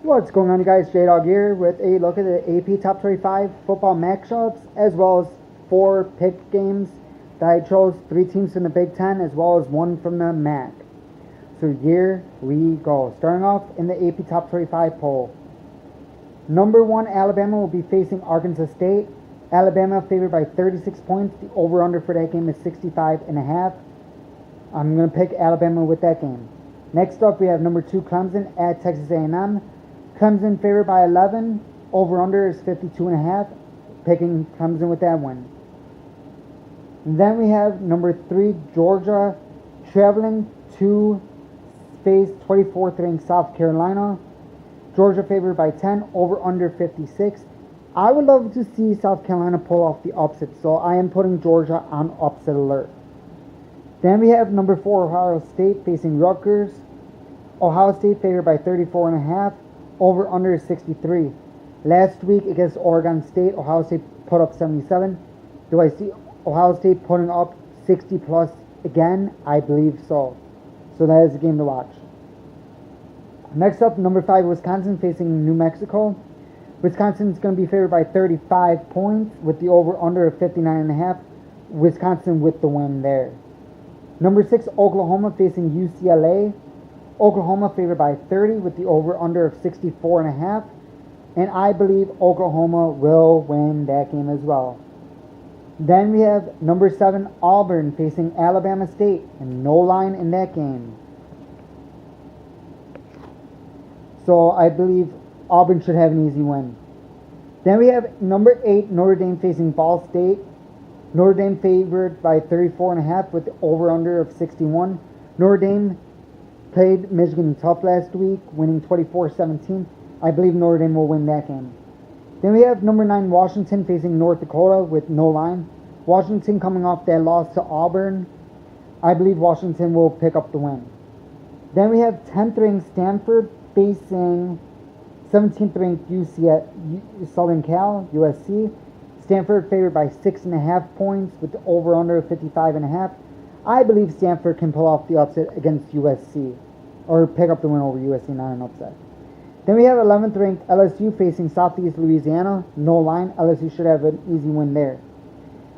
What's going on, you guys? J-Dog here with a look at the AP Top 25 football matchups, as well as 4 pick games that I chose, 3 teams from the Big Ten, as well as 1 from the MAC. So here we go. Starting off in the AP Top 25 poll. Number 1, Alabama will be facing Arkansas State. Alabama favored by 36 points. The over-under for that game is 65.5. I'm going to pick Alabama with that game. Next up, we have number 2, Clemson at Texas A&M. Clemson favored by 11. Over-under is 52.5. Picking Clemson with that one. And then we have number 3, Georgia traveling to face 24th ranked South Carolina. Georgia favored by 10. Over-under 56. I would love to see South Carolina pull off the upset, so I am putting Georgia on upset alert. Then we have number 4, Ohio State facing Rutgers. Ohio State favored by 34.5. Over-under is 63. Last week against Oregon State, Ohio State put up 77. Do I see Ohio State putting up 60 plus again? I believe so. So that is a game to watch. Next up, number 5, Wisconsin facing New Mexico. Wisconsin is going to be favored by 35 points with the over-under of 59.5. Wisconsin with the win there. Number 6, Oklahoma facing UCLA. Oklahoma favored by 30 with the over-under of 64.5. And I believe Oklahoma will win that game as well. Then we have number 7, Auburn facing Alabama State. And no line in that game. So I believe Auburn should have an easy win. Then we have number 8, Notre Dame facing Ball State. Notre Dame favored by 34.5 with the over-under of 61. Notre Dame played Michigan tough last week, winning 24-17. I believe Notre Dame will win that game. Then we have number 9, Washington facing North Dakota with no line. Washington coming off that loss to Auburn. I believe Washington will pick up the win. Then we have 10th ranked Stanford facing 17th ranked Southern Cal, USC. Stanford favored by 6.5 points with the over-under of 55.5. I believe Stanford can pull off the upset against USC, or pick up the win over USC, not an upset. Then we have 11th ranked LSU facing Southeast Louisiana. No line. LSU should have an easy win there.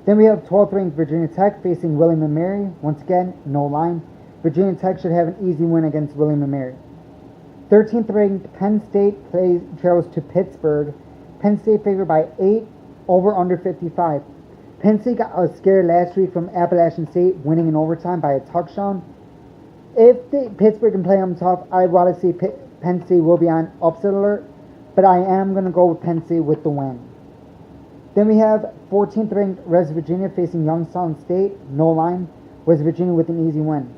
Then we have 12th ranked Virginia Tech facing William & Mary. Once again, no line. Virginia Tech should have an easy win against William & Mary. 13th ranked Penn State travels to Pittsburgh. Penn State favored by 8, over under 55. Penn State got a scare last week from Appalachian State, winning in overtime by a touchdown. If Pittsburgh can play them tough, I'd rather see Penn State will be on upset alert, but I am going to go with Penn State with the win. Then we have 14th ranked West Virginia facing Youngstown State, no line. West Virginia with an easy win.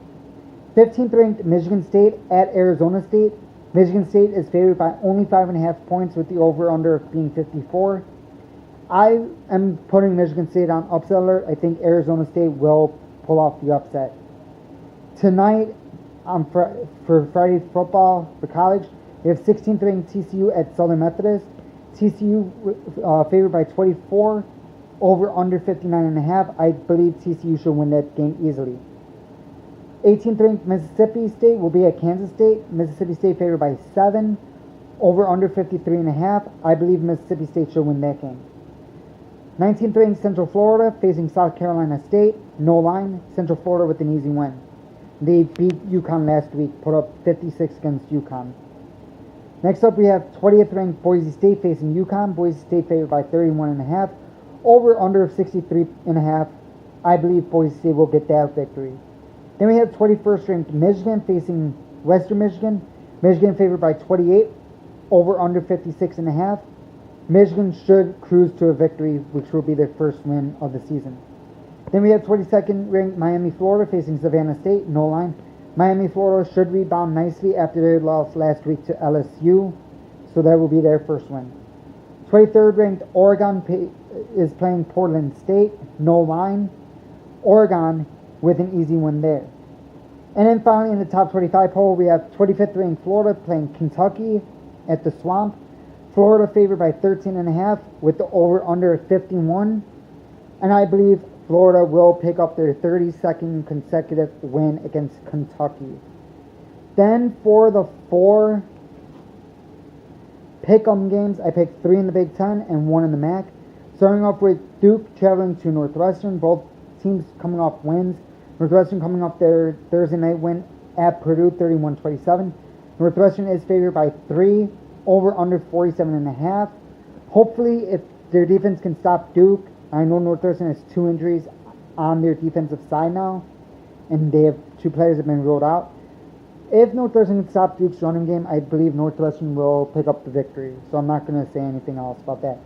15th ranked Michigan State at Arizona State. Michigan State is favored by only 5.5 points with the over-under being 54. I am putting Michigan State on upset alert. I think Arizona State will pull off the upset. Tonight, for Friday football for college, we have 16th ranked TCU at Southern Methodist. TCU favored by 24, over under 59.5. I believe TCU should win that game easily. 18th ranked Mississippi State will be at Kansas State. Mississippi State favored by 7, over under 53.5. I believe Mississippi State should win that game. 19th ranked Central Florida facing South Carolina State. No line. Central Florida with an easy win. They beat UConn last week, put up 56 against UConn. Next up, we have 20th ranked Boise State facing UConn. Boise State favored by 31.5. Over under of 63.5. I believe Boise State will get that victory. Then we have 21st ranked Michigan facing Western Michigan. Michigan favored by 28. Over under 56.5. Michigan should cruise to a victory, which will be their first win of the season. Then we have 22nd ranked Miami, Florida facing Savannah State. No line. Miami, Florida should rebound nicely after their loss last week to LSU. So that will be their first win. 23rd ranked Oregon is playing Portland State. No line. Oregon with an easy win there. And then finally in the top 25 poll, we have 25th ranked Florida playing Kentucky at the Swamp. Florida favored by 13.5 with the over-under 51. And I believe Florida will pick up their 32nd consecutive win against Kentucky. Then for the 4 pick-em games, I picked 3 in the Big Ten and 1 in the MAC. Starting off with Duke traveling to Northwestern. Both teams coming off wins. Northwestern coming off their Thursday night win at Purdue, 31-27. Northwestern is favored by 3, over under 47.5. Hopefully, if their defense can stop Duke, I know Northwestern has 2 injuries on their defensive side now, and they have 2 players that have been ruled out. If Northwestern can stop Duke's running game, I believe Northwestern will pick up the victory. So I'm not going to say anything else about that.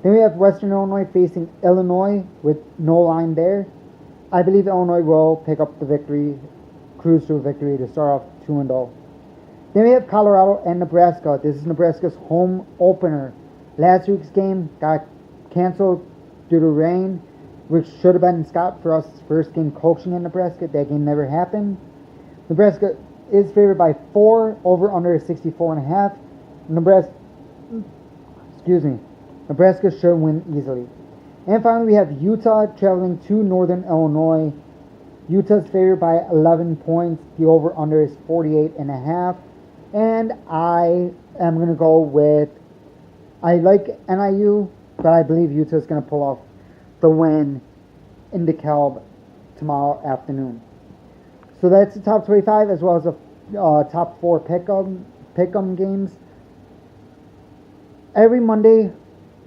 Then we have Western Illinois facing Illinois with no line there. I believe Illinois will pick up the victory, cruise to a victory to start off 2-0. Then we have Colorado and Nebraska. This is Nebraska's home opener. Last week's game got canceled due to rain, which should have been Scott Frost's first game coaching in Nebraska. That game never happened. Nebraska is favored by 4, over under 64.5. Nebraska should win easily. And finally, we have Utah traveling to Northern Illinois. Utah's favored by 11 points. The over under is 48.5. And I am going to go with, I like NIU, but I believe Utah's going to pull off the win in DeKalb tomorrow afternoon. So that's the top 25 as well as the top 4 pick-em games. Every Monday,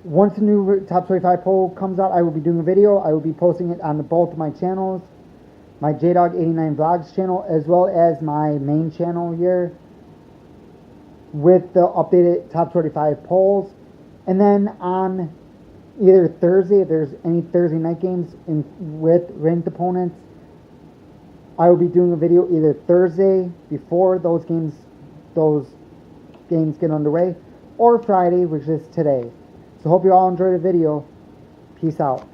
once a new top 25 poll comes out, I will be doing a video. I will be posting it on both of my channels, my JDog89 Vlogs channel, as well as my main channel here, with the updated top 25 polls. And then on either Thursday, if there's any Thursday night games with ranked opponents, I will be doing a video either Thursday before those games get underway, or Friday, which is today. So hope you all enjoyed the video. Peace out.